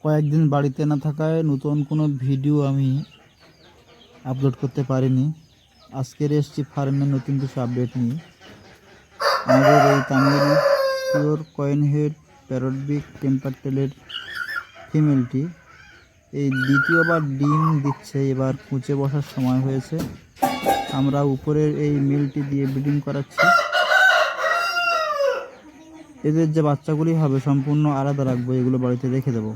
কয়েকদিন বাড়িতে না থাকায় নতুন কোনো ভিডিও আমি আপলোড করতে পারিনি। আজকের এসছি ফার্মে নতুন কিছু আপডেট নিয়ে। আমাদের এই তামিল পিওর কয়েন হেড প্যারট বিগ টেম্পার টেলের ফিমেলটি এই দ্বিতীয়বার ডিম দিচ্ছে। এবার কুঁচে বসার সময় হয়েছে। আমরা উপরের এই মেলটি দিয়ে ব্রিডিং করাচ্ছি। এদের যে বাচ্চাগুলি হবে সম্পূর্ণ আলাদা রাখবো, এগুলো বাড়িতে রেখে দেবো।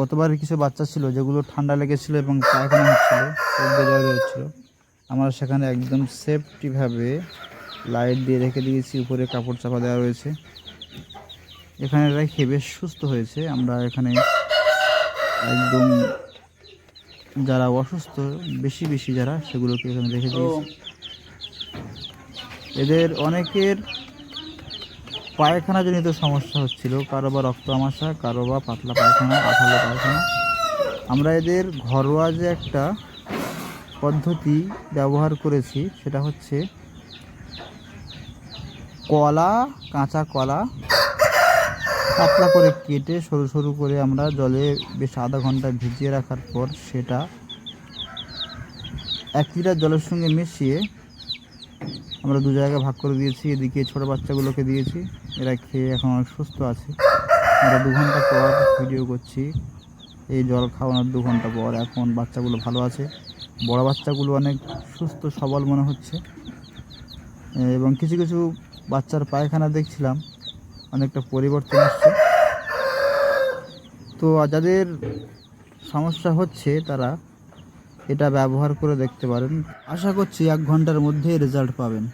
গতবার কিছু বাচ্চা ছিল যেগুলো ঠান্ডা লেগেছিল এবং পায়খানা হচ্ছিল, জ্বর হচ্ছিল। আমরা সেখানে একদম সেফটিভাবে লাইট দিয়ে রেখে দিয়েছি, উপরে কাপড় চাপা দেওয়া রয়েছে। এখানে রেখে বেশ সুস্থ হয়েছে। আমরা এখানে একদম যারা অসুস্থ বেশি যারা, সেগুলোকে এখানে রেখে দিয়েছি। এদের অনেকের পায়খানাজনিত সমস্যা হচ্ছিল, কারো বা রক্ত আমাশা, কারো বা পাতলা পায়খানা, আঠালো পায়খানা। আমরা এদের ঘরোয়া যে একটা পদ্ধতি ব্যবহার করেছি, সেটা হচ্ছে কলা, কাঁচা কলা পাতলা করে কেটে সরু সরু করে আমরা জলে বেশ আধা ঘন্টা ভিজিয়ে রাখার পর সেটা 1 লিটার জলের সঙ্গে মিশিয়ে আমরা 2 জায়গায় ভাগ করে দিয়েছি। এদিকে ছোটো বাচ্চাগুলোকে দিয়েছি, এরা খেয়ে এখন অনেক সুস্থ আছে। আমরা 2 ঘন্টা পর ভিডিও করছি, এই জল খাওয়ানোর 2 ঘন্টা পর এখন বাচ্চাগুলো ভালো আছে। বড় বাচ্চাগুলো অনেক সুস্থ সবল মনে হচ্ছে, এবং কিছু কিছু বাচ্চার পায়খানা দেখছিলাম অনেকটা পরিবর্তন আসছে। তো যাদের সমস্যা হচ্ছে তারা এটা ব্যবহার করে দেখতে পারেন। আশা করছি 1 ঘন্টার মধ্যে রেজাল্ট পাবেন।